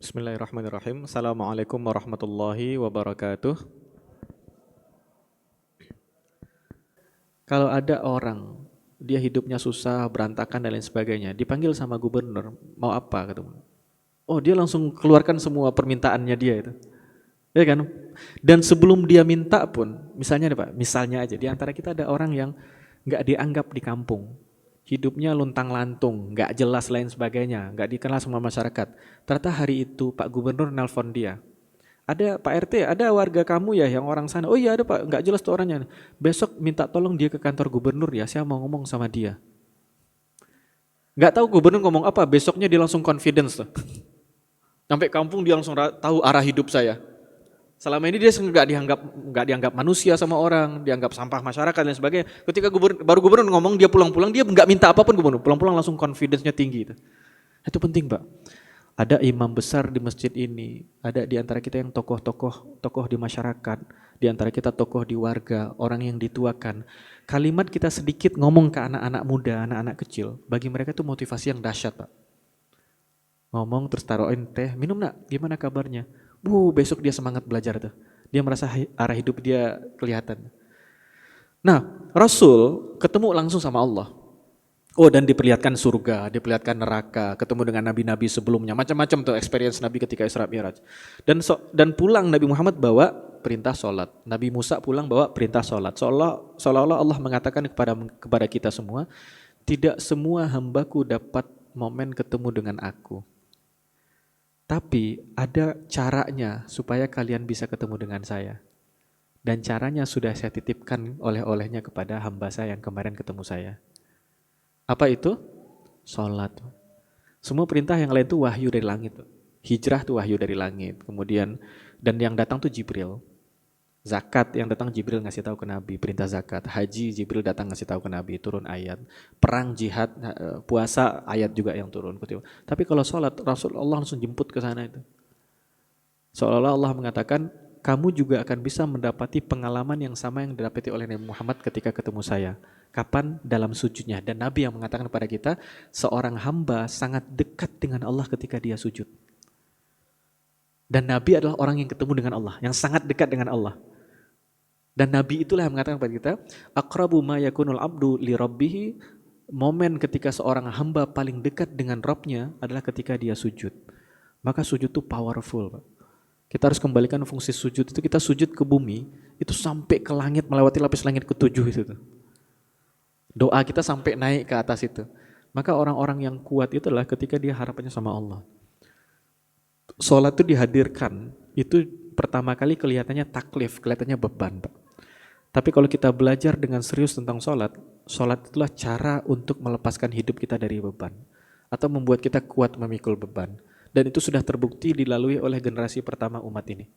Bismillahirrahmanirrahim. Assalamualaikum warahmatullahi wabarakatuh. Kalau ada orang, dia hidupnya susah, berantakan dan lain sebagainya, dipanggil sama gubernur, mau apa ketemu? Oh, dia langsung keluarkan semua permintaannya dia itu. Ya kan? Dan sebelum dia minta pun, misalnya nih Pak, misalnya aja di antara kita ada orang yang nggak dianggap di kampung. Hidupnya luntang-lantung, nggak jelas lain sebagainya, nggak dikenal sama masyarakat. Ternyata hari itu Pak Gubernur nelpon dia. Ada Pak RT, ada warga kamu ya yang orang sana. Oh iya ada Pak, nggak jelas tuh orangnya. Besok minta tolong dia ke kantor gubernur ya, saya mau ngomong sama dia. Nggak tahu gubernur ngomong apa, besoknya dia langsung confidence tuh. Sampai kampung dia langsung tahu arah hidup saya. Selama ini dia nggak dianggap manusia sama orang, dianggap sampah masyarakat dan sebagainya. Ketika baru gubernur ngomong, dia pulang-pulang dia nggak minta apapun gubernur, pulang-pulang langsung confidence-nya tinggi. Itu penting Pak. Ada imam besar di masjid ini, ada di antara kita yang tokoh di masyarakat, di antara kita tokoh di warga, orang yang dituakan. Kalimat kita sedikit ngomong ke anak-anak muda, anak-anak kecil, bagi mereka itu motivasi yang dahsyat Pak. Ngomong terus taruhin teh, minum nak, gimana kabarnya? Besok dia semangat belajar tuh. Dia merasa arah hidup dia kelihatan. Nah, Rasul ketemu langsung sama Allah. Oh, dan diperlihatkan surga, diperlihatkan neraka, ketemu dengan nabi-nabi sebelumnya, macam-macam tuh experience Nabi ketika Isra Mi'raj. Dan pulang Nabi Muhammad bawa perintah sholat. Nabi Musa pulang bawa perintah sholat. Seolah-olah Allah mengatakan kepada kita semua, tidak semua hambaku dapat momen ketemu dengan aku. Tapi ada caranya supaya kalian bisa ketemu dengan saya. Dan caranya sudah saya titipkan oleh-olehnya kepada hamba saya yang kemarin ketemu saya. Apa itu? Sholat. Semua perintah yang lain itu wahyu dari langit. Hijrah itu wahyu dari langit. Kemudian, dan yang datang itu Jibril. Zakat yang datang Jibril ngasih tahu ke Nabi, perintah zakat. Haji Jibril datang ngasih tahu ke Nabi, turun ayat. Perang jihad, puasa ayat juga yang turun. Tapi kalau sholat, Rasulullah langsung jemput ke sana itu. Seolah-olah Allah mengatakan, kamu juga akan bisa mendapati pengalaman yang sama yang didapati oleh Nabi Muhammad ketika ketemu saya. Kapan? Dalam sujudnya. Dan Nabi yang mengatakan kepada kita, seorang hamba sangat dekat dengan Allah ketika dia sujud. Dan Nabi adalah orang yang ketemu dengan Allah, yang sangat dekat dengan Allah. Dan Nabi itulah yang mengatakan kepada kita, aqrabu ma yakunul abdu li rabbih, momen ketika seorang hamba paling dekat dengan Rabbnya adalah ketika dia sujud. Maka sujud itu powerful, Pak. Kita harus kembalikan fungsi sujud itu, kita sujud ke bumi, itu sampai ke langit, melewati lapis langit ketujuh itu. Doa kita sampai naik ke atas itu. Maka orang-orang yang kuat itulah ketika dia harapannya sama Allah. Sholat itu dihadirkan, itu pertama kali kelihatannya taklif, kelihatannya beban, Pak. Tapi kalau kita belajar dengan serius tentang sholat itulah cara untuk melepaskan hidup kita dari beban. Atau membuat kita kuat memikul beban. Dan itu sudah terbukti dilalui oleh generasi pertama umat ini.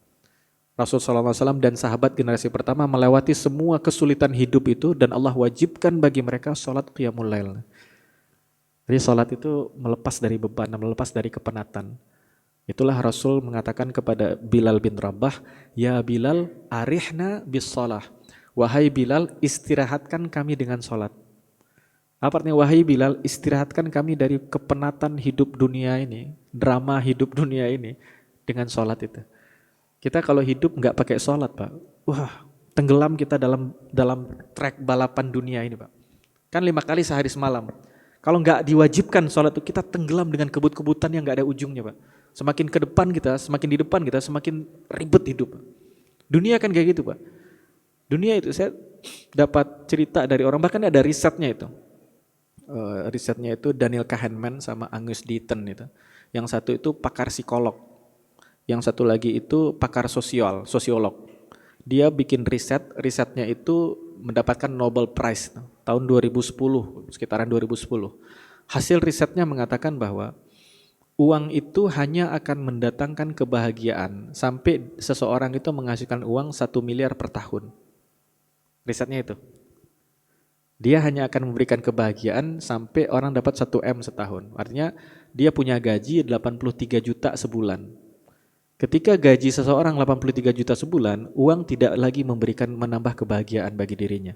Rasulullah SAW dan sahabat generasi pertama melewati semua kesulitan hidup itu dan Allah wajibkan bagi mereka sholat qiyamul lail. Jadi sholat itu melepas dari beban, melepas dari kepenatan. Itulah Rasul mengatakan kepada Bilal bin Rabah, ya Bilal arihna bis sholah. Wahai Bilal, istirahatkan kami dengan sholat. Apa artinya wahai Bilal, istirahatkan kami dari kepenatan hidup dunia ini, drama hidup dunia ini dengan sholat itu. Kita kalau hidup nggak pakai sholat, Pak, tenggelam kita dalam trek balapan dunia ini, Pak. Kan 5 kali sehari semalam. Kalau nggak diwajibkan sholat itu, kita tenggelam dengan kebut-kebutan yang nggak ada ujungnya, Pak. Semakin ke depan kita, semakin di depan kita, semakin ribet hidup. Dunia kan kayak gitu, Pak. Dunia itu saya dapat cerita dari orang, bahkan ada risetnya itu. Risetnya itu Daniel Kahneman sama Angus Deaton itu. Yang satu itu pakar psikolog. Yang satu lagi itu pakar sosiolog. Dia bikin risetnya itu mendapatkan Nobel Prize tahun 2010, sekitaran 2010. Hasil risetnya mengatakan bahwa uang itu hanya akan mendatangkan kebahagiaan sampai seseorang itu menghasilkan uang 1 miliar per tahun. Risetnya itu. Dia hanya akan memberikan kebahagiaan sampai orang dapat 1 M setahun. Artinya dia punya gaji 83 juta sebulan. Ketika gaji seseorang 83 juta sebulan, uang tidak lagi menambah kebahagiaan bagi dirinya.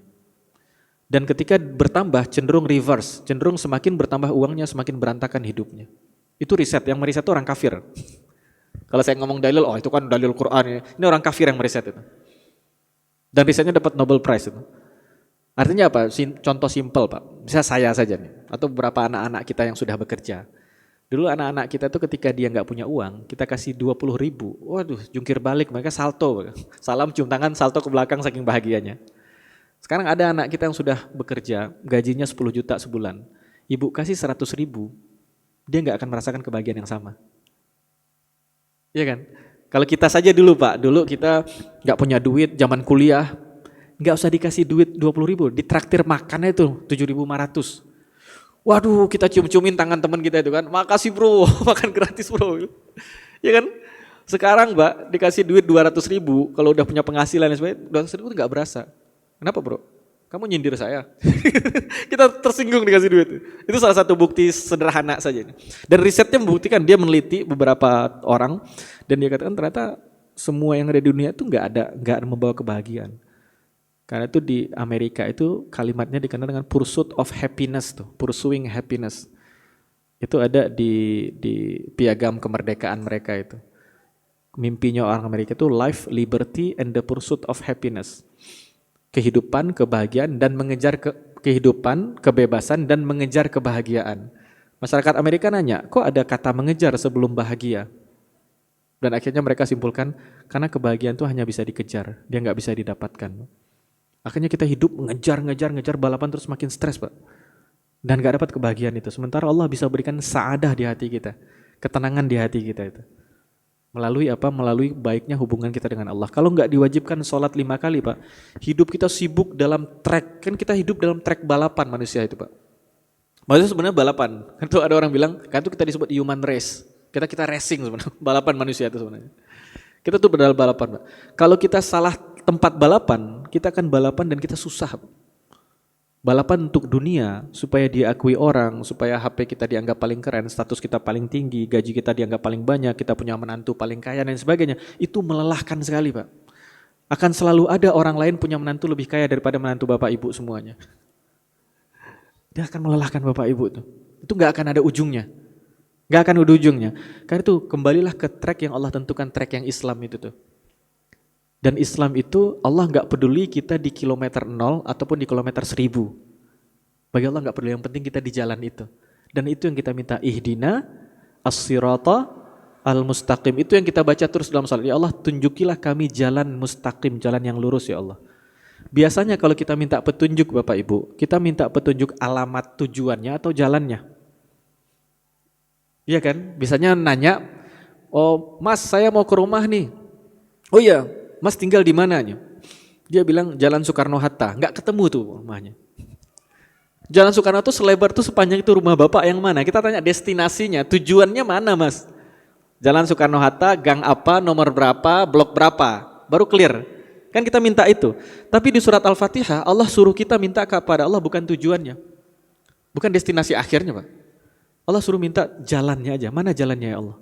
Dan ketika bertambah cenderung reverse, cenderung semakin bertambah uangnya semakin berantakan hidupnya. Itu riset, yang meriset itu orang kafir. Kalau saya ngomong dalil, oh itu kan dalil Quran. Ini orang kafir yang meriset itu. Dan risetnya dapat Nobel Prize itu. Artinya apa? Contoh simpel Pak. Bisa saya saja nih, atau beberapa anak-anak kita yang sudah bekerja. Dulu anak-anak kita tuh ketika dia nggak punya uang, kita kasih 20.000. Waduh, jungkir balik, mereka salto. Salam cium tangan, salto ke belakang saking bahagianya. Sekarang ada anak kita yang sudah bekerja, gajinya 10 juta sebulan. Ibu kasih 100.000, dia nggak akan merasakan kebahagiaan yang sama. Iya kan? Kalau kita saja dulu Pak, dulu kita nggak punya duit, zaman kuliah, nggak usah dikasih duit 20.000, ditraktir makannya itu 7.500. Waduh, kita cium-ciumin tangan teman kita itu kan, makasih bro, makan gratis bro. Ya kan? Sekarang Mbak, dikasih duit 200.000, kalau udah punya penghasilan dan sebagainya, 200.000 itu nggak berasa. Kenapa bro? Kamu nyindir saya. Kita tersinggung dikasih duit. Itu salah satu bukti sederhana saja. Dan risetnya membuktikan, dia meneliti beberapa orang, dan dia katakan ternyata semua yang ada di dunia itu nggak membawa kebahagiaan. Karena itu di Amerika itu kalimatnya dikenal dengan pursuit of happiness tuh, pursuing happiness. Itu ada di piagam kemerdekaan mereka itu. Mimpinya orang Amerika itu life, liberty, and the pursuit of happiness. Kehidupan, kebahagiaan, dan mengejar kehidupan, kebebasan, dan mengejar kebahagiaan. Masyarakat Amerika nanya, kok ada kata mengejar sebelum bahagia? Dan akhirnya mereka simpulkan, karena kebahagiaan itu hanya bisa dikejar, dia nggak bisa didapatkan. Akhirnya kita hidup ngejar balapan terus makin stres Pak. Dan gak dapat kebahagiaan itu. Sementara Allah bisa berikan sa'adah di hati kita. Ketenangan di hati kita itu. Melalui apa? Melalui baiknya hubungan kita dengan Allah. Kalau gak diwajibkan sholat 5 kali Pak, hidup kita sibuk dalam track. Kan kita hidup dalam track balapan manusia itu Pak. Maksudnya sebenarnya balapan. Kan tuh ada orang bilang, kan itu kita disebut human race. Kita racing sebenarnya. Balapan manusia itu sebenarnya. Kita tuh berdalam balapan Pak. Kalau kita salah tempat balapan, kita akan balapan dan kita susah. Balapan untuk dunia, supaya diakui orang, supaya HP kita dianggap paling keren, status kita paling tinggi, gaji kita dianggap paling banyak, kita punya menantu paling kaya dan sebagainya. Itu melelahkan sekali Pak. Akan selalu ada orang lain punya menantu lebih kaya daripada menantu Bapak Ibu semuanya. Dia akan melelahkan Bapak Ibu itu. Itu gak akan ada ujungnya. Gak akan ada ujungnya. Karena itu kembalilah ke track yang Allah tentukan, track yang Islam itu tuh. Dan Islam itu Allah nggak peduli kita di kilometer 0 ataupun di kilometer 1000. Bagi Allah nggak peduli, yang penting kita di jalan itu. Dan itu yang kita minta, ihdina as-sirata al-mustaqim. Itu yang kita baca terus dalam salat. Ya Allah, tunjukilah kami jalan mustaqim, jalan yang lurus ya Allah. Biasanya kalau kita minta petunjuk Bapak Ibu, kita minta petunjuk alamat tujuannya atau jalannya. Iya kan? Biasanya nanya, oh Mas saya mau ke rumah nih. Oh iya, Mas tinggal di mananya? Dia bilang Jalan Soekarno-Hatta, nggak ketemu tuh rumahnya. Jalan Soekarno tuh selebar tuh sepanjang itu rumah Bapak yang mana? Kita tanya destinasinya, tujuannya mana Mas? Jalan Soekarno-Hatta, gang apa, nomor berapa, blok berapa, baru clear. Kan kita minta itu. Tapi di surat Al-Fatihah Allah suruh kita minta kepada Allah bukan tujuannya, bukan destinasi akhirnya Pak. Allah suruh minta jalannya aja, mana jalannya ya Allah?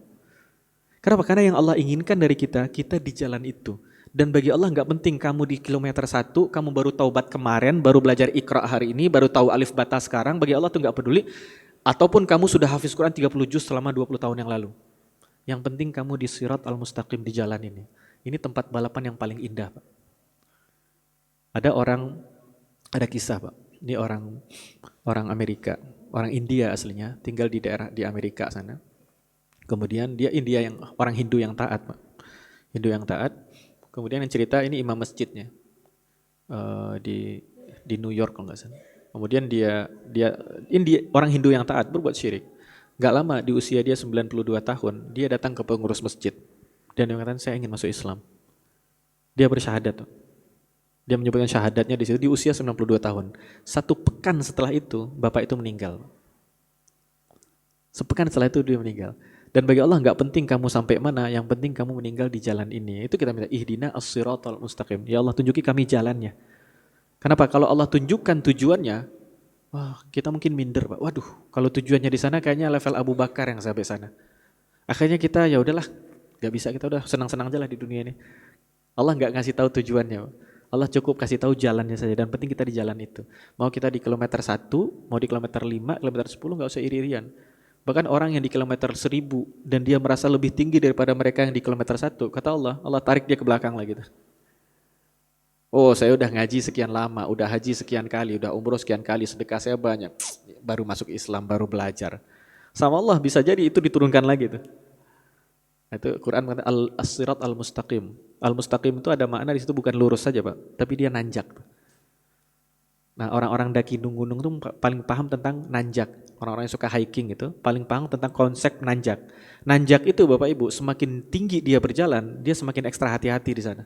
Kenapa? Karena yang Allah inginkan dari kita di jalan itu. Dan bagi Allah nggak penting kamu di kilometer 1, kamu baru taubat kemarin, baru belajar Iqra hari ini, baru tahu alif bata sekarang, bagi Allah tuh nggak peduli. Ataupun kamu sudah hafiz Quran 30 juz selama 20 tahun yang lalu. Yang penting kamu di sirat al-mustaqim, di jalan ini. Ini tempat balapan yang paling indah Pak. Ada kisah Pak, ini orang Amerika, orang India aslinya, tinggal di daerah di Amerika sana. Kemudian dia orang Hindu yang taat Pak. Hindu yang taat. Kemudian yang cerita ini imam masjidnya di New York kalau nggak salah. Kemudian dia orang Hindu yang taat berbuat syirik. Gak lama di usia dia 92 tahun dia datang ke pengurus masjid dan dia mengatakan saya ingin masuk Islam. Dia bersyahadat. Dia menyebutkan syahadatnya di situ di usia 92 tahun. 1 pekan setelah itu bapak itu meninggal. Sepekan setelah itu dia meninggal. Dan bagi Allah nggak penting kamu sampai mana, yang penting kamu meninggal di jalan ini. Itu kita minta ihdina as-siratal mustaqim. Ya Allah tunjuki kami jalannya. Kenapa? Kalau Allah tunjukkan tujuannya, wah kita mungkin minder Pak. Waduh, kalau tujuannya di sana kayaknya level Abu Bakar yang sampai sana. Akhirnya kita ya udahlah, nggak bisa, kita udah senang-senang aja lah di dunia ini. Allah nggak ngasih tahu tujuannya. Allah cukup kasih tahu jalannya saja dan penting kita di jalan itu. Mau kita di kilometer 1, mau di kilometer 5, kilometer 10 nggak usah iri-irian. Bahkan orang yang di kilometer 1000 dan dia merasa lebih tinggi daripada mereka yang di kilometer 1, kata Allah, Allah tarik dia ke belakang lah gitu. Oh, saya udah ngaji sekian lama, udah haji sekian kali, udah umroh sekian kali, sedekah saya banyak. Baru masuk Islam, baru belajar. Sama Allah bisa jadi itu diturunkan lagi tuh. Itu Quran mengatakan as-sirat al-mustaqim. Al-mustaqim itu ada makna di situ bukan lurus saja, Pak, tapi dia nanjak. Nah, orang-orang daki gunung tuh paling paham tentang nanjak. Orang-orang yang suka hiking itu paling paham tentang konsep nanjak. Nanjak itu Bapak Ibu, semakin tinggi dia berjalan, dia semakin ekstra hati-hati di sana.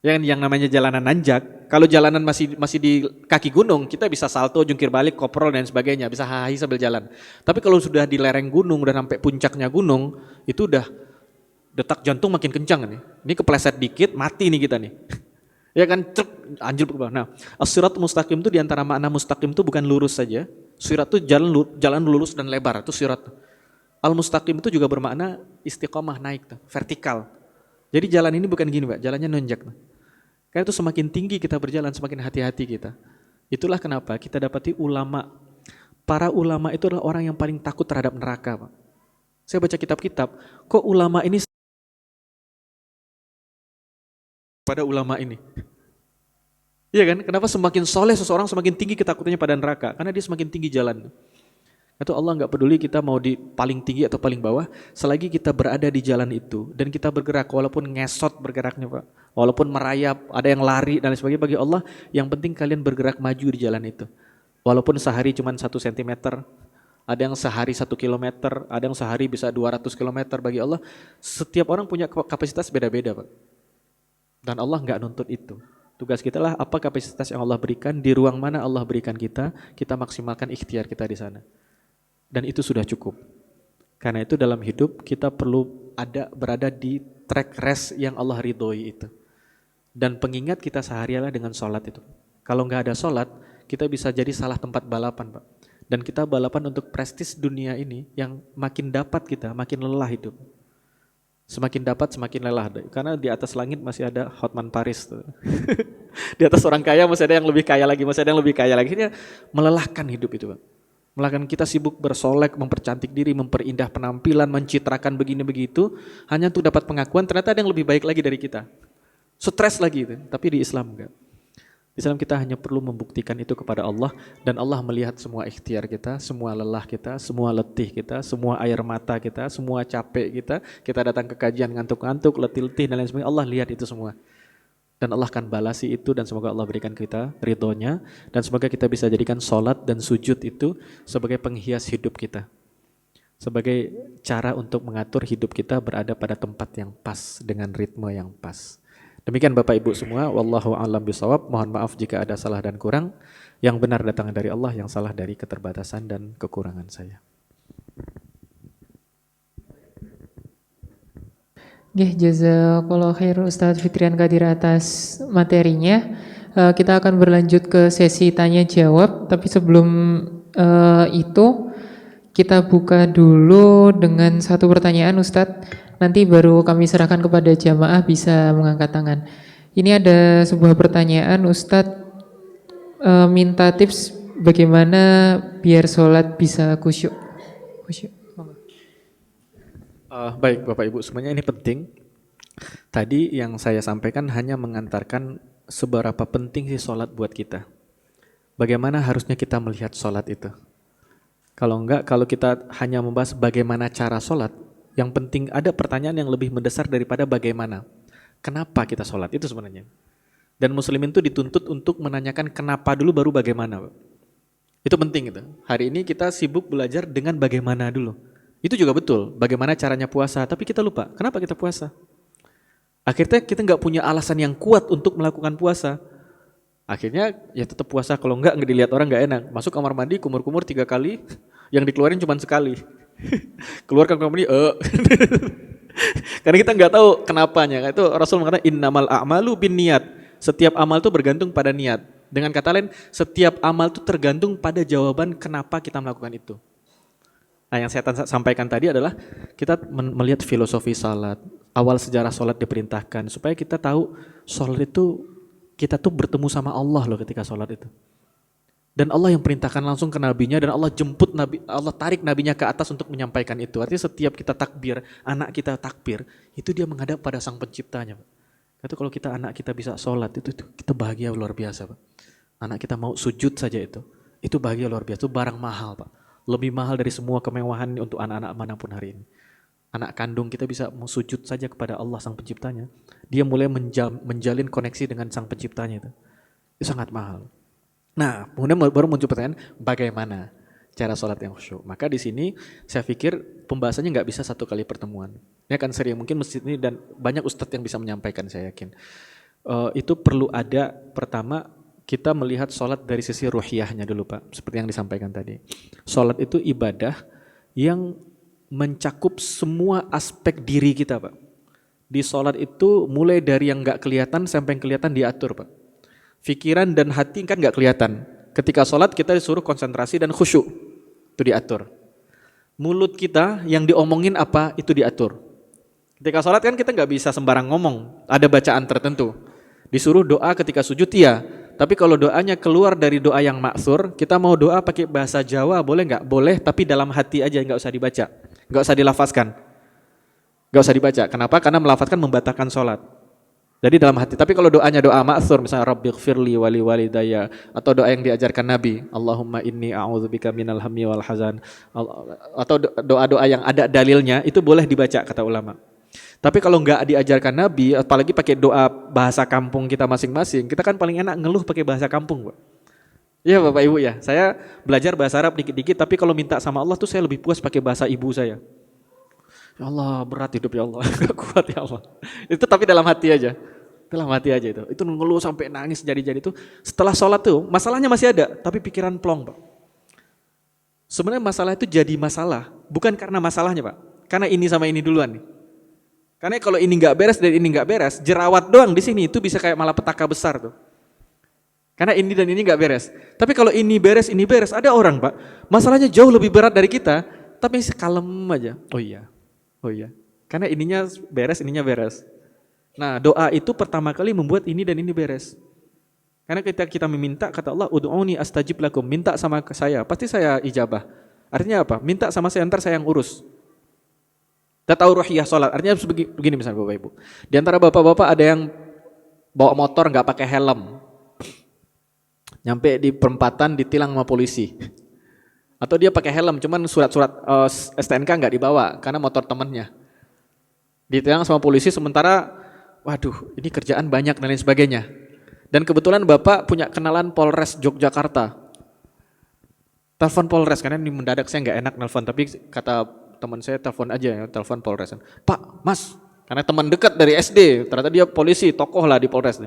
Yang namanya jalanan nanjak, kalau jalanan masih di kaki gunung, kita bisa salto, jungkir balik, koprol dan sebagainya, bisa hahi sambil jalan. Tapi kalau sudah di lereng gunung dan sampai puncaknya gunung, itu udah detak jantung makin kencang nih. Ini kepleset dikit, mati nih kita nih. Ya kan, anjir ke bawah. Nah, as-sirat mustaqim itu diantara makna mustaqim itu bukan lurus saja. Sirat itu jalan lurus dan lebar, itu sirat. Al-mustaqim itu juga bermakna istiqomah, naik tuh, vertikal. Jadi jalan ini bukan gini Pak, jalannya nonjak. Karena itu semakin tinggi kita berjalan, semakin hati-hati kita. Itulah kenapa kita dapati ulama. Para ulama itu adalah orang yang paling takut terhadap neraka Pak. Saya baca kitab-kitab, kok ulama ini pada ulama ini. Iya kan? Kenapa semakin soleh seseorang semakin tinggi ketakutannya pada neraka? Karena dia semakin tinggi jalan. Itu Allah nggak peduli kita mau di paling tinggi atau paling bawah, selagi kita berada di jalan itu dan kita bergerak, walaupun ngesot bergeraknya Pak, walaupun merayap, ada yang lari dan sebagainya, bagi Allah yang penting kalian bergerak maju di jalan itu. Walaupun sehari cuma 1 cm, ada yang sehari 1 kilometer, ada yang sehari bisa 200 kilometer, bagi Allah setiap orang punya kapasitas beda-beda Pak. Dan Allah nggak nuntut itu. Tugas kita lah apa kapasitas yang Allah berikan, di ruang mana Allah berikan kita maksimalkan ikhtiar kita di sana. Dan itu sudah cukup. Karena itu dalam hidup kita perlu berada di track race yang Allah ridhoi itu. Dan pengingat kita sehari adalah dengan sholat itu. Kalau nggak ada sholat, kita bisa jadi salah tempat balapan Pak. Dan kita balapan untuk prestis dunia ini yang makin dapat kita, makin lelah hidup. Semakin dapat, semakin lelah. Karena di atas langit masih ada Hotman Paris tuh. Di atas orang kaya masih ada yang lebih kaya lagi, masih ada yang lebih kaya lagi. Ini melelahkan hidup itu Pak. Melainkan kita sibuk bersolek, mempercantik diri, memperindah penampilan, mencitrakan begini begitu, hanya untuk dapat pengakuan. Ternyata ada yang lebih baik lagi dari kita. Stres lagi itu. Tapi di Islam enggak. Di Islam kita hanya perlu membuktikan itu kepada Allah, dan Allah melihat semua ikhtiar kita, semua lelah kita, semua letih kita, semua air mata kita, semua capek kita datang ke kajian ngantuk-ngantuk, letih-letih dan lain sebagainya. Allah lihat itu semua. Dan Allah akan balasi itu, dan semoga Allah berikan kita ridhonya, dan semoga kita bisa jadikan sholat dan sujud itu sebagai penghias hidup kita, sebagai cara untuk mengatur hidup kita berada pada tempat yang pas dengan ritme yang pas. Demikian Bapak Ibu semua, wallahu a'lam bishawab. Mohon maaf jika ada salah dan kurang. Yang benar datang dari Allah, yang salah dari keterbatasan dan kekurangan saya. Jazakallahu khair Ustadz Fitrian Qadir atas materinya. Kita akan berlanjut ke sesi tanya jawab, tapi sebelum itu kita buka dulu dengan satu pertanyaan Ustadz. Nanti baru kami serahkan kepada jamaah bisa mengangkat tangan. Ini ada sebuah pertanyaan Ustadz, minta tips bagaimana biar sholat bisa khusyuk. Baik Bapak Ibu semuanya, ini penting. Tadi yang saya sampaikan hanya mengantarkan seberapa penting sih sholat buat kita. Bagaimana harusnya kita melihat sholat itu. Kalau enggak, kalau kita hanya membahas bagaimana cara sholat, yang penting ada pertanyaan yang lebih mendasar daripada bagaimana. Kenapa kita sholat, itu sebenarnya. Dan muslimin itu dituntut untuk menanyakan kenapa dulu baru bagaimana. Itu penting itu. Hari ini kita sibuk belajar dengan bagaimana dulu. Itu juga betul, bagaimana caranya puasa, tapi kita lupa, kenapa kita puasa? Akhirnya kita nggak punya alasan yang kuat untuk melakukan puasa. Akhirnya ya tetap puasa, kalau nggak dilihat orang nggak enak. Masuk kamar mandi, kumur-kumur 3 kali, yang dikeluarin cuma sekali. Keluarkan kamar mandi, Karena kita nggak tahu kenapanya. Itu Rasul mengatakan innamal a'malu binniyat. Setiap amal itu bergantung pada niat. Dengan kata lain, setiap amal itu tergantung pada jawaban kenapa kita melakukan itu. Nah, yang saya sampaikan tadi adalah kita melihat filosofi salat, awal sejarah salat diperintahkan supaya kita tahu salat itu kita tuh bertemu sama Allah loh ketika salat itu. Dan Allah yang perintahkan langsung ke nabinya, dan Allah jemput nabi, Allah tarik nabinya ke atas untuk menyampaikan itu. Artinya setiap kita takbir, anak kita takbir, itu dia menghadap pada sang penciptanya. Itu kalau kita anak kita bisa sholat, itu kita bahagia luar biasa, Pak. Anak kita mau sujud saja itu bahagia luar biasa, itu barang mahal, Pak. Lebih mahal dari semua kemewahan untuk anak-anak manapun hari ini. Anak kandung kita bisa mau sujud saja kepada Allah sang penciptanya. Dia mulai menjalin koneksi dengan sang penciptanya itu. Itu sangat mahal. Nah, kemudian baru muncul pertanyaan, bagaimana cara sholat yang khusyuk? Maka di sini saya pikir pembahasannya nggak bisa satu kali pertemuan. Ini akan sering, mungkin masjid ini dan banyak ustadz yang bisa menyampaikan, saya yakin. Itu perlu ada, pertama kita melihat sholat dari sisi ruhiyahnya dulu, Pak. Seperti yang disampaikan tadi. Sholat itu ibadah yang mencakup semua aspek diri kita, Pak. Di sholat itu mulai dari yang nggak kelihatan sampai yang kelihatan diatur, Pak. Pikiran dan hati kan nggak kelihatan. Ketika sholat kita disuruh konsentrasi dan khusyuk, itu diatur. Mulut kita yang diomongin apa, itu diatur. Ketika sholat kan kita nggak bisa sembarang ngomong, ada bacaan tertentu. Disuruh doa ketika sujud, ya. Tapi kalau doanya keluar dari doa yang maksur, kita mau doa pakai bahasa Jawa, boleh nggak? Boleh, tapi dalam hati aja, nggak usah dibaca, nggak usah dilafazkan, nggak usah dibaca. Kenapa? Karena melafazkan membatalkan sholat. Jadi dalam hati. Tapi kalau doanya doa ma'tsur, misalnya Rabbighfirli wali walidayya, atau doa yang diajarkan Nabi, Allahumma inni a'udzubika minal hammi wal hazan, atau doa-doa yang ada dalilnya, itu boleh dibaca kata ulama. Tapi kalau enggak diajarkan Nabi, apalagi pakai doa bahasa kampung kita masing-masing, kita kan paling enak ngeluh pakai bahasa kampung, Pak. Iya Bapak Ibu ya, saya belajar bahasa Arab dikit-dikit, tapi kalau minta sama Allah tuh saya lebih puas pakai bahasa ibu saya. Ya Allah, berat hidup ya Allah, gak kuat ya Allah. Itu tapi dalam hati aja. Dalam hati aja itu. Itu ngeluh sampai nangis jadi-jadi itu. Setelah sholat tuh, masalahnya masih ada, tapi pikiran plong, Pak. Sebenarnya masalah itu jadi masalah, bukan karena masalahnya, Pak. Karena ini sama ini duluan nih. Karena kalau ini nggak beres dan ini nggak beres, jerawat doang di sini itu bisa kayak malapetaka besar tuh. Karena ini dan ini nggak beres. Tapi kalau ini beres, ada orang, Pak, masalahnya jauh lebih berat dari kita, tapi kalem aja. Oh iya. Karena ininya beres. Nah, doa itu pertama kali membuat ini dan ini beres. Karena ketika kita meminta, kata Allah, ud'uni astajib lakum, minta sama saya, pasti saya ijabah. Artinya apa? Minta sama saya, ntar saya yang urus. Kita tahu ruhiyah sholat, artinya begini misalnya Bapak Ibu. Di antara bapak-bapak ada yang bawa motor nggak pakai helm, nyampe di perempatan ditilang sama polisi. Atau dia pakai helm, cuman surat-surat STNK nggak dibawa karena motor temennya. Ditilang sama polisi, sementara waduh, ini kerjaan banyak dan lain sebagainya. Dan kebetulan Bapak punya kenalan Polres Yogyakarta. Telepon Polres, karena ini mendadak saya nggak enak nelfon, tapi kata teman saya telepon aja ya, telepon Polres. Pak, Mas, karena teman dekat dari SD, ternyata dia polisi, tokoh lah di Polres.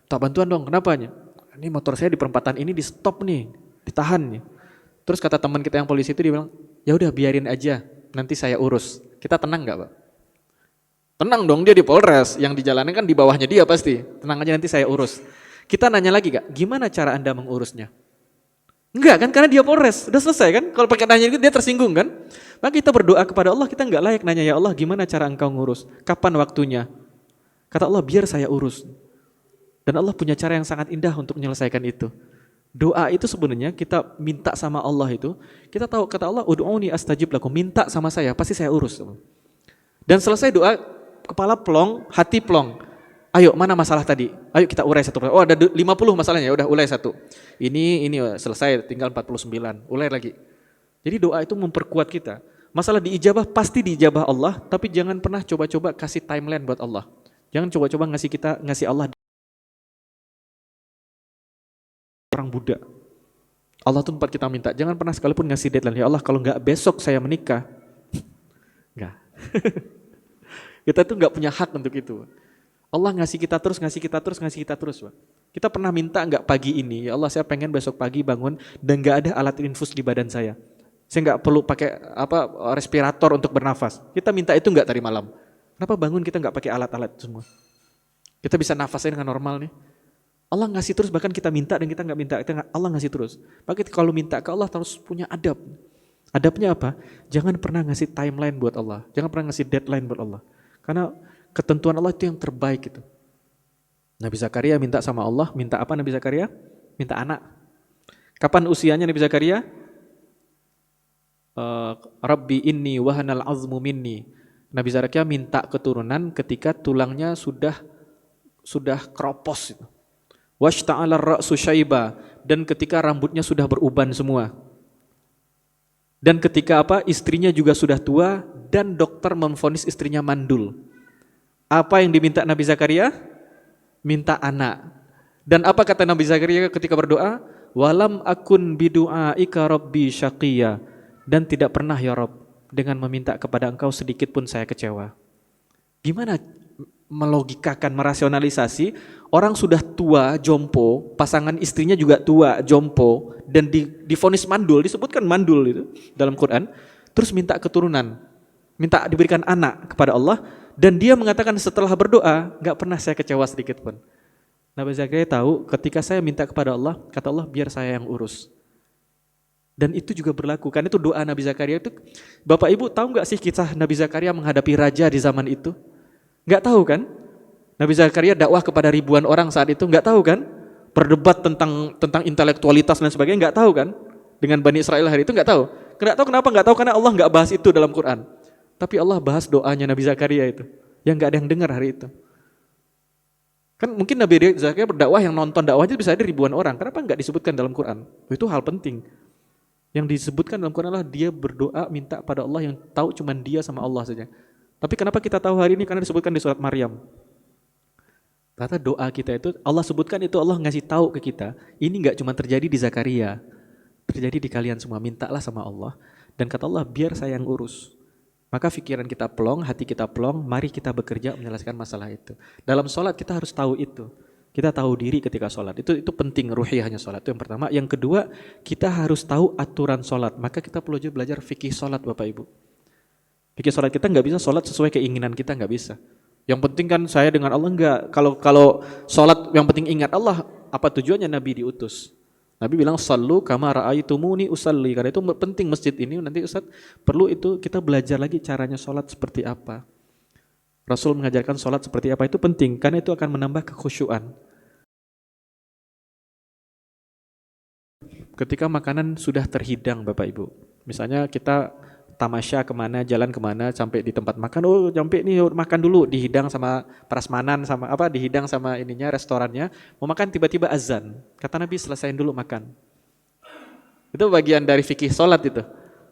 Tak bantuan dong, kenapa? Ini motor saya di perempatan ini di stop nih, ditahan nih. Terus kata teman kita yang polisi itu dia bilang, ya udah biarin aja, nanti saya urus. Kita tenang nggak, Pak? Tenang dong, dia di Polres, yang dijalankan kan di bawahnya dia pasti. Tenang aja nanti saya urus. Kita nanya lagi Kak, gimana cara Anda mengurusnya? Enggak kan, karena dia Polres, udah selesai kan? Kalau pakai nanya itu dia tersinggung kan? Maka kita berdoa kepada Allah, kita nggak layak nanya, ya Allah gimana cara engkau ngurus? Kapan waktunya? Kata Allah, biar saya urus. Dan Allah punya cara yang sangat indah untuk menyelesaikan itu. Doa itu sebenarnya kita minta sama Allah itu, kita tahu kata Allah, ud'uni astajib lakum, minta sama saya, pasti saya urus. Dan selesai doa, kepala plong, hati plong. Ayo, mana masalah tadi? Ayo kita urai satu. Oh, ada 50 masalahnya, udah urai satu. Ini selesai, tinggal 49. Urai lagi. Jadi doa itu memperkuat kita. Masalah diijabah pasti diijabah Allah, tapi jangan pernah coba-coba kasih timeline buat Allah. Jangan coba-coba ngasih Allah orang Buddha. Allah tuh tempat kita minta. Jangan pernah sekalipun ngasih deadline. Ya Allah, kalau enggak besok saya menikah. Enggak. Kita tuh nggak punya hak untuk itu. Allah ngasih kita terus. Pak. Kita pernah minta nggak pagi ini, ya Allah saya pengen besok pagi bangun dan nggak ada alat infus di badan saya. Saya nggak perlu pakai respirator untuk bernafas. Kita minta itu nggak tadi malam. Kenapa bangun kita nggak pakai alat-alat semua? Kita bisa nafasnya dengan normal nih. Allah ngasih terus, bahkan kita minta dan kita nggak minta, Allah ngasih terus. Maka kalau minta ke Allah harus punya adab. Adabnya apa? Jangan pernah ngasih timeline buat Allah. Jangan pernah ngasih deadline buat Allah. Karena ketentuan Allah itu yang terbaik itu. Nabi Zakaria minta sama Allah, minta apa Nabi Zakaria? Minta anak. Kapan usianya Nabi Zakaria? Rabbi inni wahanal azmu minni. Nabi Zakaria minta keturunan ketika tulangnya sudah keropos. Washta'ala ra'su syaiba, dan ketika rambutnya sudah beruban semua. Dan ketika istrinya juga sudah tua dan dokter memvonis istrinya mandul. Apa yang diminta Nabi Zakaria? Minta anak. Dan apa kata Nabi Zakaria ketika berdoa? Walam akun bidu'aika rabbi syaqiyya. Dan tidak pernah ya Rabb, dengan meminta kepada engkau sedikit pun saya kecewa. Gimana melogikakan, merasionalisasi orang sudah tua, jompo, pasangan istrinya juga tua, jompo, dan divonis mandul, disebutkan mandul itu dalam Quran, terus minta keturunan, minta diberikan anak kepada Allah, dan dia mengatakan setelah berdoa, gak pernah saya kecewa sedikit pun. Nabi Zakaria tahu ketika saya minta kepada Allah, kata Allah biar saya yang urus. Dan itu juga berlaku, kan itu doa Nabi Zakaria itu. Bapak Ibu tahu gak sih kisah Nabi Zakaria menghadapi raja di zaman itu? Gak tahu kan? Nabi Zakaria dakwah kepada ribuan orang saat itu, gak tahu kan? Berdebat tentang intelektualitas dan sebagainya, gak tahu kan? Dengan Bani Israel hari itu gak tahu. Gak tahu kenapa? Gak tahu karena Allah gak bahas itu dalam Quran. Tapi Allah bahas doanya Nabi Zakaria itu, yang gak ada yang dengar hari itu. Kan mungkin Nabi Zakaria berdakwah, yang nonton dakwahnya bisa ada ribuan orang. Kenapa gak disebutkan dalam Quran? Itu hal penting. Yang disebutkan dalam Quran adalah dia berdoa minta pada Allah yang tahu cuma dia sama Allah saja. Tapi kenapa kita tahu hari ini? Karena disebutkan di surat Maryam. Kata doa kita itu, Allah sebutkan itu, Allah ngasih tahu ke kita, ini gak cuma terjadi di Zakaria, terjadi di kalian semua, mintalah sama Allah. Dan kata Allah, biar saya yang urus. Maka pikiran kita plong, hati kita plong, mari kita bekerja menyelesaikan masalah itu. Dalam sholat kita harus tahu itu. Kita tahu diri ketika sholat, itu penting ruhiyahnya sholat, itu yang pertama. Yang kedua, kita harus tahu aturan sholat, maka kita perlu juga belajar fikih sholat Bapak Ibu. Fikih sholat kita gak bisa sholat sesuai keinginan kita, gak bisa. Yang penting kan saya dengan Allah enggak, kalau sholat yang penting ingat Allah, apa tujuannya Nabi diutus? Nabi bilang, sallu kama ra'aitumuni usalli, karena itu penting masjid ini, nanti Ustaz perlu itu kita belajar lagi caranya sholat seperti apa. Rasul mengajarkan sholat seperti apa, itu penting, karena itu akan menambah kekhusyuan. Ketika makanan sudah terhidang Bapak Ibu, misalnya kita tamasya kemana, jalan kemana, sampai di tempat makan, oh sampai nih makan dulu, dihidang sama prasmanan, sama dihidang sama ininya restorannya, mau makan tiba-tiba azan, kata Nabi selesaiin dulu makan. Itu bagian dari fikih sholat itu.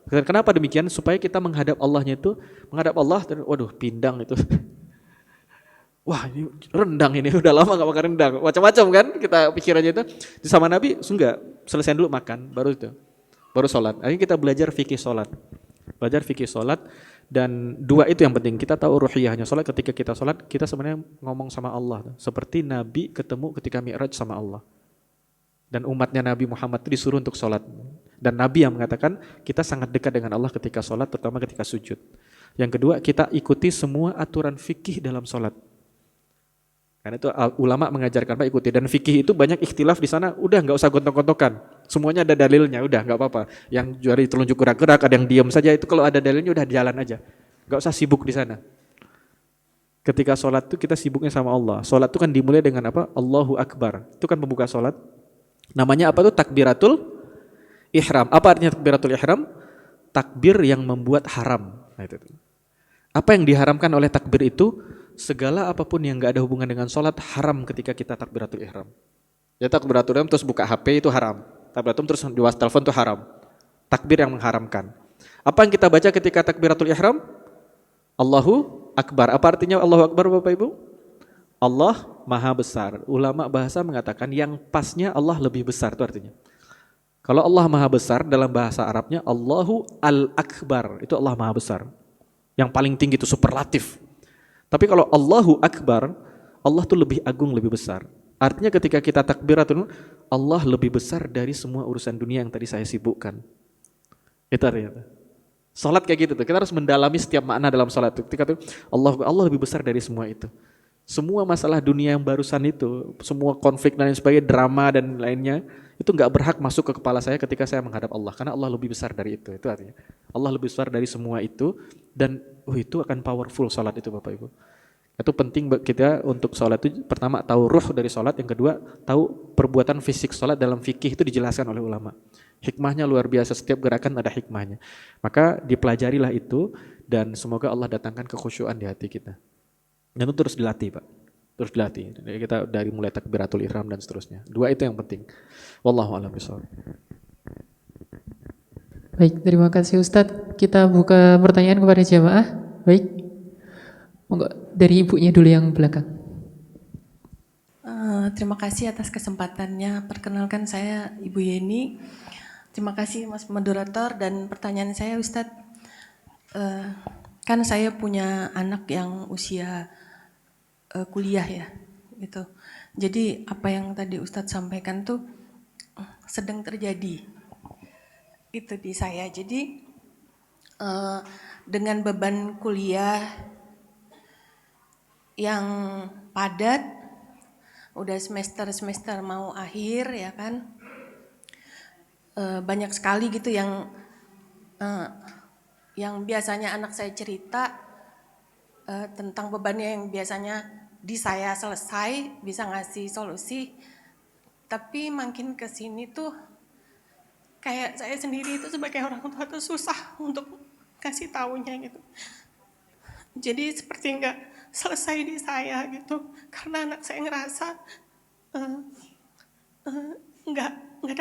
Kenapa demikian? Supaya kita menghadap Allahnya itu, menghadap Allah, dan waduh pindang itu. Wah ini rendang ini, udah lama gak makan rendang, macam-macam kan kita pikirannya itu. Sama Nabi, enggak, selesai dulu makan, baru sholat. Akhirnya kita belajar fikih sholat. Belajar fikih sholat, dan dua itu yang penting. Kita tahu ruhiyahnya sholat, ketika kita sholat, kita sebenarnya ngomong sama Allah. Seperti Nabi ketemu ketika Mi'raj sama Allah. Dan umatnya Nabi Muhammad itu disuruh untuk sholat. Dan Nabi yang mengatakan kita sangat dekat dengan Allah ketika sholat, terutama ketika sujud. Yang kedua, kita ikuti semua aturan fikih dalam sholat. Karena itu ulama mengajarkan Pak ikuti, dan fikih itu banyak ikhtilaf di sana, udah nggak usah gontok-gontokan, semuanya ada dalilnya, udah nggak apa-apa. Yang jari telunjuk gerak-gerak, ada yang diam saja, itu kalau ada dalilnya udah jalan aja, nggak usah sibuk di sana. Ketika sholat itu kita sibuknya sama Allah. Sholat itu kan dimulai dengan apa? Allahu Akbar. Itu kan pembuka sholat. Namanya apa tuh? Takbiratul ihram. Apa artinya takbiratul ihram? Takbir yang membuat haram. Nah, itu. Apa yang diharamkan oleh takbir itu? Segala apapun yang gak ada hubungan dengan sholat haram ketika kita takbiratul ihram. Ya takbiratul ihram terus buka HP itu haram. Takbiratul terus di telepon itu haram. Takbir yang mengharamkan. Apa yang kita baca ketika takbiratul ihram? Allahu Akbar. Apa artinya Allahu Akbar Bapak Ibu? Allah Maha Besar. Ulama bahasa mengatakan yang pasnya Allah lebih besar, itu artinya. Kalau Allah Maha Besar dalam bahasa Arabnya Allahu Al-Akbar, itu Allah Maha Besar. Yang paling tinggi itu superlatif. Tapi kalau Allahu Akbar, Allah tuh lebih agung, lebih besar. Artinya ketika kita takbiratul, Allah lebih besar dari semua urusan dunia yang tadi saya sibukkan. Itu artinya. Salat kayak gitu tuh. Kita harus mendalami setiap makna dalam salat itu. Ketika itu Allah lebih besar dari semua itu. Semua masalah dunia yang barusan itu, semua konflik dan lain sebagainya, drama dan lainnya, itu enggak berhak masuk ke kepala saya ketika saya menghadap Allah, karena Allah lebih besar dari itu. Itu artinya. Allah lebih besar dari semua itu, dan itu akan powerful salat itu Bapak Ibu. Itu penting kita untuk sholat itu pertama tahu ruh dari sholat, yang kedua tahu perbuatan fisik sholat dalam fikih itu dijelaskan oleh ulama. Hikmahnya luar biasa, setiap gerakan ada hikmahnya. Maka dipelajarilah itu dan semoga Allah datangkan kekhusyuan di hati kita. Dan itu terus dilatih Pak, terus dilatih. Jadi kita dari mulai takbiratul ihram dan seterusnya. Dua itu yang penting. Wallahu a'lam bishawab. Baik, terima kasih Ustadz. Kita buka pertanyaan kepada jamaah. Baik. Monggo dari ibunya dulu yang belakang. Terima kasih atas kesempatannya. Perkenalkan saya Ibu Yeni. Terima kasih Mas Moderator, dan pertanyaan saya Ustadz, kan saya punya anak yang usia kuliah ya, gitu. Jadi apa yang tadi Ustadz sampaikan tuh sedang terjadi, itu di saya. Jadi dengan beban kuliah yang padat, udah semester mau akhir ya kan, banyak sekali gitu yang biasanya anak saya cerita tentang bebannya yang biasanya di saya selesai bisa ngasih solusi, tapi makin kesini tuh kayak saya sendiri itu sebagai orang tua tuh susah untuk kasih taunya gitu. Jadi seperti nggak selesai di saya gitu, karena anak saya ngerasa nggak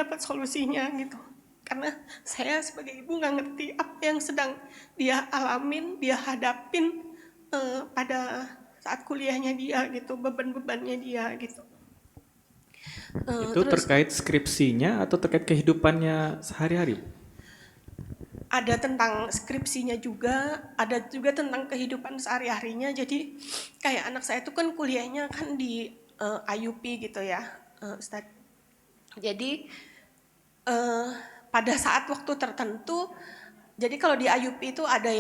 dapat solusinya gitu. Karena saya sebagai ibu nggak ngerti apa yang sedang dia alamin, dia hadapin pada saat kuliahnya dia gitu, beban-bebannya dia gitu. Itu terkait skripsinya atau terkait kehidupannya sehari-hari? Ada tentang skripsinya juga, ada juga tentang kehidupan sehari-harinya. Jadi kayak anak saya itu kan kuliahnya kan di IUP gitu ya, Ustadz. Jadi pada saat waktu tertentu, jadi kalau di IUP itu ada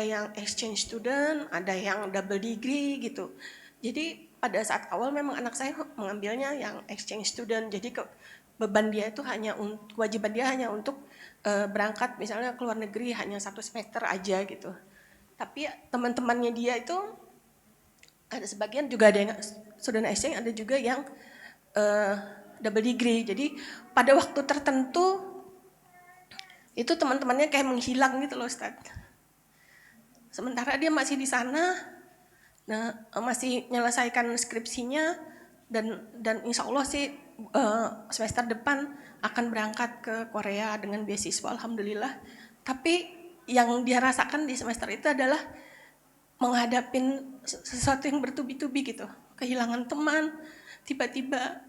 yang exchange student, ada yang double degree gitu. Jadi pada saat awal memang anak saya mengambilnya yang exchange student. Jadi beban dia itu kewajiban dia hanya untuk berangkat misalnya ke luar negeri hanya 1 semester aja gitu. Tapi teman-temannya dia itu ada sebagian juga ada yang student exchange, ada juga yang double degree. Jadi pada waktu tertentu itu teman-temannya kayak menghilang gitu loh Ustaz. Sementara dia masih di sana, masih menyelesaikan skripsinya, dan insya Allah sih semester depan akan berangkat ke Korea dengan beasiswa, alhamdulillah. Tapi yang dia rasakan di semester itu adalah menghadapin sesuatu yang bertubi-tubi gitu, kehilangan teman, tiba-tiba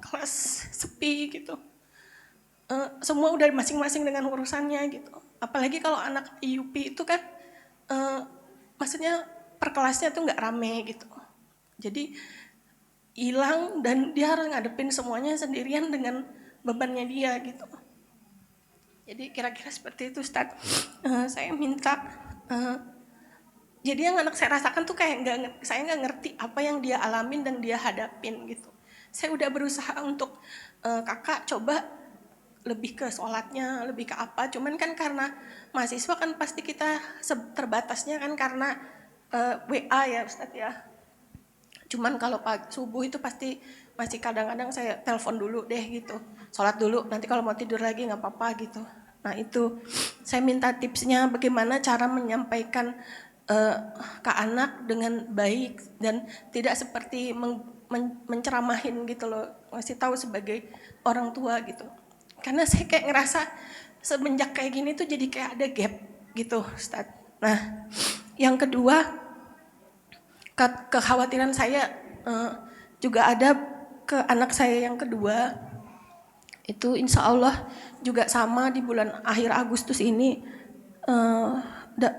kelas sepi gitu. Semua udah masing-masing dengan urusannya gitu. Apalagi kalau anak IUP itu kan, maksudnya per kelasnya tuh nggak rame gitu. Jadi hilang dan dia harus ngadepin semuanya sendirian dengan bebannya dia gitu. Jadi kira-kira seperti itu Ustaz. Saya minta, jadi yang anak saya rasakan tuh kayak saya nggak ngerti apa yang dia alamin dan dia hadapin gitu. Saya udah berusaha untuk kakak coba lebih ke sholatnya, lebih ke apa. Cuman kan karena mahasiswa kan pasti kita terbatasnya kan karena WA ya Ustaz ya. Cuman kalau subuh itu pasti masih kadang-kadang saya telepon dulu deh gitu. Sholat dulu, nanti kalau mau tidur lagi nggak apa-apa gitu. Nah itu saya minta tipsnya bagaimana cara menyampaikan ke anak dengan baik dan tidak seperti menceramahin gitu loh, ngasih tahu sebagai orang tua gitu. Karena saya kayak ngerasa semenjak kayak gini tuh jadi kayak ada gap gitu Ustaz. Nah yang kedua, kekhawatiran saya juga ada ke anak saya yang kedua. Itu insya Allah juga sama di bulan akhir Agustus ini.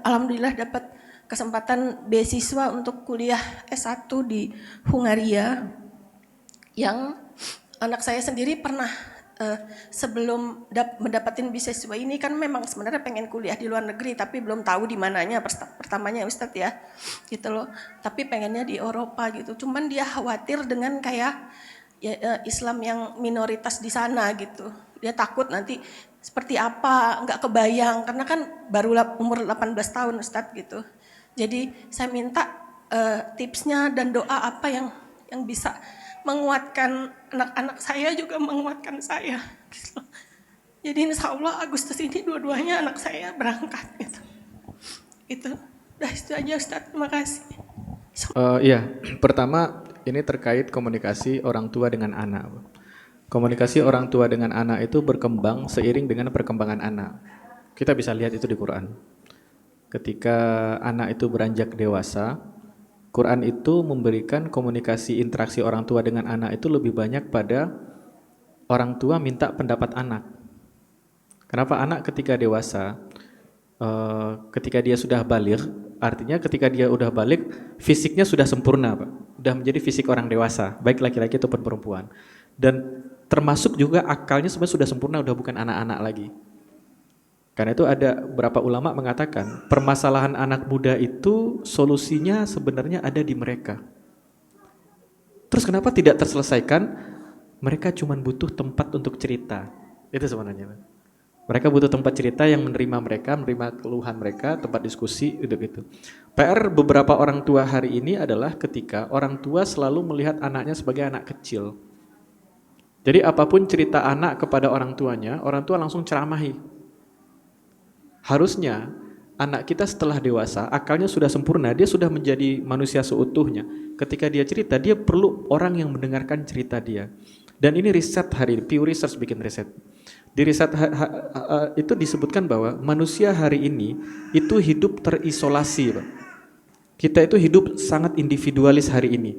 Alhamdulillah dapat kesempatan beasiswa untuk kuliah S1 di Hungaria. Yang anak saya sendiri pernah sebelum mendapatkan beasiswa ini kan memang sebenarnya pengen kuliah di luar negeri, tapi belum tahu di mananya pertamanya Ustadz ya, gitu loh. Tapi pengennya di Eropa gitu. Cuman dia khawatir dengan kayak ya, Islam yang minoritas di sana gitu. Dia takut nanti seperti apa, nggak kebayang karena kan baru umur 18 tahun Ustadz gitu. Jadi saya minta tipsnya dan doa apa yang bisa menguatkan anak-anak saya juga menguatkan saya. Gitu. Jadi insya Allah Agustus ini dua-duanya anak saya berangkat gitu. Itu. Udah itu aja Ustaz, terima kasih. Iya, pertama ini terkait komunikasi orang tua dengan anak. Komunikasi orang tua dengan anak itu berkembang seiring dengan perkembangan anak. Kita bisa lihat itu di Quran. Ketika anak itu beranjak dewasa, Quran itu memberikan komunikasi interaksi orang tua dengan anak itu lebih banyak pada orang tua minta pendapat anak. Kenapa anak ketika dewasa, ketika dia sudah baligh, artinya ketika dia udah balik, fisiknya sudah sempurna, Pak. Sudah menjadi fisik orang dewasa, baik laki-laki ataupun perempuan. Dan termasuk juga akalnya sebenarnya sudah sempurna, udah bukan anak-anak lagi. Karena itu ada beberapa ulama mengatakan permasalahan anak muda itu solusinya sebenarnya ada di mereka. Terus kenapa tidak terselesaikan? Mereka cuma butuh tempat untuk cerita. Itu sebenarnya. Mereka butuh tempat cerita yang menerima mereka, menerima keluhan mereka, tempat diskusi, gitu. PR beberapa orang tua hari ini adalah ketika orang tua selalu melihat anaknya sebagai anak kecil. Jadi apapun cerita anak kepada orang tuanya, orang tua langsung ceramahi. Harusnya anak kita setelah dewasa, akalnya sudah sempurna, dia sudah menjadi manusia seutuhnya. Ketika dia cerita, dia perlu orang yang mendengarkan cerita dia. Dan ini riset hari ini, Pew Research bikin riset. Di riset itu disebutkan bahwa manusia hari ini itu hidup terisolasi, Pak. Kita itu hidup sangat individualis hari ini.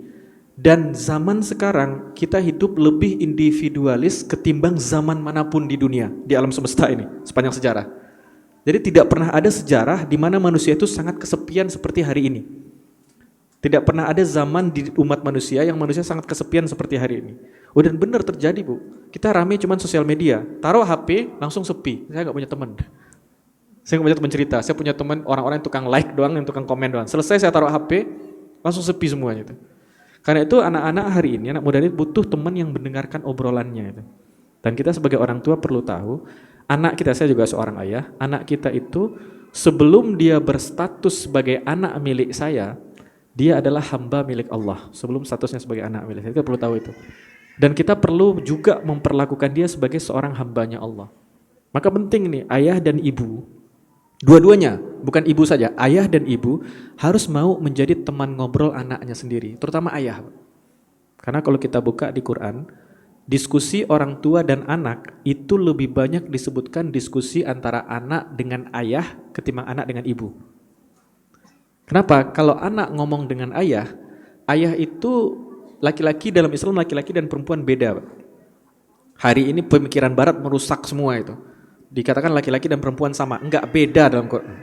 Dan zaman sekarang kita hidup lebih individualis ketimbang zaman manapun di dunia, di alam semesta ini, sepanjang sejarah. Jadi tidak pernah ada sejarah di mana manusia itu sangat kesepian seperti hari ini. Tidak pernah ada zaman di umat manusia yang manusia sangat kesepian seperti hari ini. Oh, dan benar terjadi, Bu. Kita rame cuman sosial media. Taruh HP langsung sepi. Saya nggak punya teman. Saya nggak punya teman cerita. Saya punya teman orang-orang yang tukang like doang, yang tukang komen doang. Selesai saya taruh HP langsung sepi semuanya itu. Karena itu anak-anak hari ini, anak muda ini butuh teman yang mendengarkan obrolannya itu. Dan kita sebagai orang tua perlu tahu, anak kita, saya juga seorang ayah, anak kita itu sebelum dia berstatus sebagai anak milik saya, dia adalah hamba milik Allah. Sebelum statusnya sebagai anak milik saya, kita perlu tahu itu. Dan kita perlu juga memperlakukan dia sebagai seorang hambanya Allah. Maka penting nih, ayah dan ibu, dua-duanya, bukan ibu saja, ayah dan ibu harus mau menjadi teman ngobrol anaknya sendiri, terutama ayah. Karena kalau kita buka di Quran, diskusi orang tua dan anak itu lebih banyak disebutkan diskusi antara anak dengan ayah ketimbang anak dengan ibu. Kenapa? Kalau anak ngomong dengan ayah, ayah itu laki-laki dalam Islam, laki-laki dan perempuan beda. Hari ini pemikiran barat merusak semua itu. Dikatakan laki-laki dan perempuan sama, enggak, beda dalam Quran.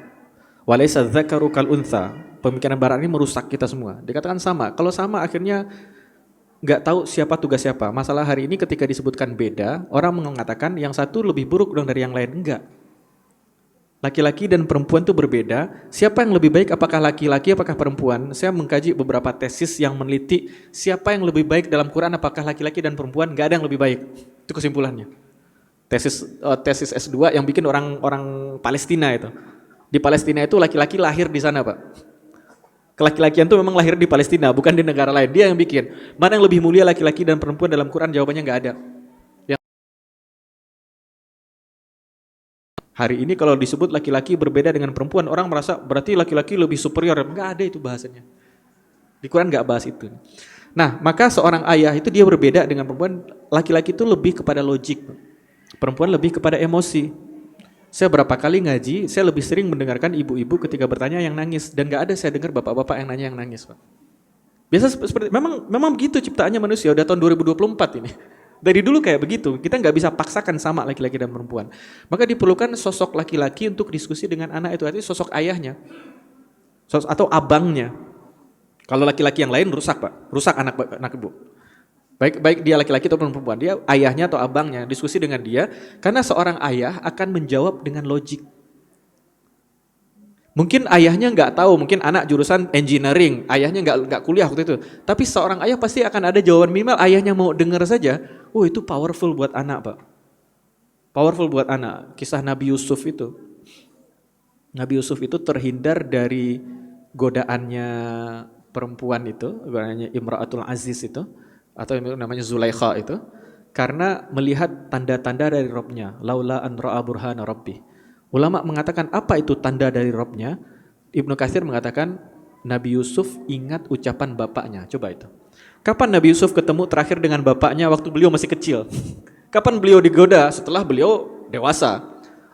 Walaysa dzakaru kal untha. Pemikiran barat ini merusak kita semua. Dikatakan sama. Kalau sama akhirnya nggak tahu siapa tugas siapa. Masalah hari ini ketika disebutkan beda, orang mengatakan yang satu lebih buruk dong dari yang lain. Enggak. Laki-laki dan perempuan itu berbeda. Siapa yang lebih baik, apakah laki-laki, apakah perempuan? Saya mengkaji beberapa tesis yang meneliti siapa yang lebih baik dalam Quran, apakah laki-laki dan perempuan. Nggak ada yang lebih baik. Itu kesimpulannya. Tesis S2 yang bikin orang Palestina itu. Di Palestina itu laki-laki lahir di sana, Pak. Laki-lakian itu memang lahir di Palestina, bukan di negara lain. Dia yang bikin. Mana yang lebih mulia laki-laki dan perempuan dalam Quran? Jawabannya nggak ada. Hari ini kalau disebut laki-laki berbeda dengan perempuan, orang merasa berarti laki-laki lebih superior. Nggak ada itu bahasanya. Di Quran nggak bahas itu. Nah, maka seorang ayah itu dia berbeda dengan perempuan. Laki-laki itu lebih kepada logik, perempuan lebih kepada emosi. Saya berapa kali ngaji, saya lebih sering mendengarkan ibu-ibu ketika bertanya yang nangis, dan nggak ada saya dengar bapak-bapak yang nanya yang nangis, Pak. Biasa seperti memang begitu ciptaannya manusia. Udah tahun 2024 ini. Dari dulu kayak begitu. Kita nggak bisa paksakan sama laki-laki dan perempuan. Maka diperlukan sosok laki-laki untuk diskusi dengan anak itu, artinya sosok ayahnya, atau abangnya. Kalau laki-laki yang lain rusak, Pak, rusak anak ibu. Baik dia laki-laki atau perempuan, dia ayahnya atau abangnya, diskusi dengan dia, karena seorang ayah akan menjawab dengan logik. Mungkin ayahnya nggak tahu, mungkin anak jurusan engineering, ayahnya nggak kuliah waktu itu, tapi seorang ayah pasti akan ada jawaban minimal, ayahnya mau dengar saja. Oh, itu powerful buat anak, Pak. Powerful buat anak. Kisah Nabi Yusuf itu. Nabi Yusuf itu terhindar dari godaannya perempuan itu, namanya Imra'atul Aziz itu, atau yang namanya Zulaikha itu, karena melihat tanda-tanda dari Robnya, laula an ra'a burhana rabbi. Ulama mengatakan apa itu tanda dari Robnya? Ibnu Katsir mengatakan Nabi Yusuf ingat ucapan bapaknya. Coba itu. Kapan Nabi Yusuf ketemu terakhir dengan bapaknya waktu beliau masih kecil? Kapan beliau digoda? Setelah beliau dewasa.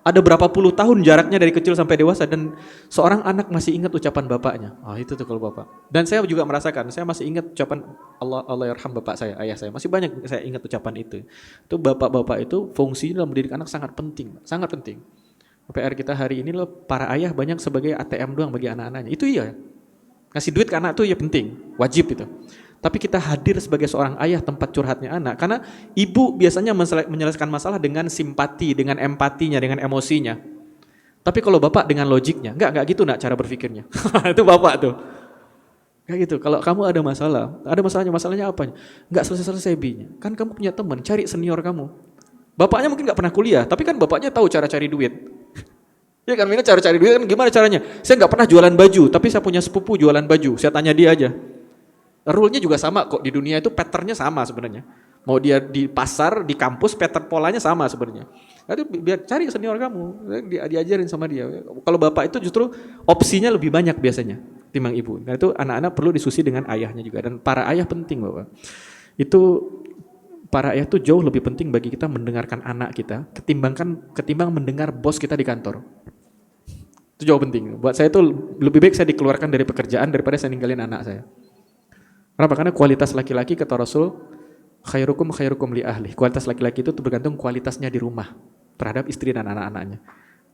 Ada berapa puluh tahun jaraknya dari kecil sampai dewasa dan seorang anak masih ingat ucapan bapaknya. Itu tuh kalau bapak. Dan saya juga merasakan, saya masih ingat ucapan Allah yarham bapak saya, ayah saya. Masih banyak saya ingat ucapan itu. Itu bapak-bapak itu fungsi dalam mendidik anak sangat penting, sangat penting. PR kita hari ini loh, para ayah banyak sebagai ATM doang bagi anak-anaknya. Itu iya. Ngasih duit ke anak itu ya penting, wajib itu. Tapi kita hadir sebagai seorang ayah tempat curhatnya anak. Karena ibu biasanya menyelesaikan masalah dengan simpati, dengan empatinya, dengan emosinya. Tapi kalau bapak dengan logiknya, enggak gitu nak cara berpikirnya. Itu bapak tuh. Kayak gitu, kalau kamu ada masalahnya apa? Enggak selesai-selesai binya. Kan kamu punya teman, cari senior kamu. Bapaknya mungkin enggak pernah kuliah, tapi kan bapaknya tahu cara cari duit. Ya kan, Mina cara cari duit kan gimana caranya? Saya enggak pernah jualan baju, tapi saya punya sepupu jualan baju. Saya tanya dia aja. Rule-nya juga sama kok, di dunia itu pattern-nya sama sebenarnya. Mau dia di pasar, di kampus, pattern polanya sama sebenarnya. Jadi biar cari senior kamu, diajarin sama dia. Kalau bapak itu justru opsinya lebih banyak biasanya timbang ibu. Nah itu anak-anak perlu diskusi dengan ayahnya juga. Dan para ayah penting bapak. Para ayah itu jauh lebih penting bagi kita mendengarkan anak kita ketimbang mendengar bos kita di kantor. Itu jauh penting. Buat saya itu lebih baik saya dikeluarkan dari pekerjaan daripada saya ninggalin anak saya. Kenapa? Karena kualitas laki-laki kata Rasul khairukum li ahli. Kualitas laki-laki itu bergantung kualitasnya di rumah terhadap istri dan anak-anaknya.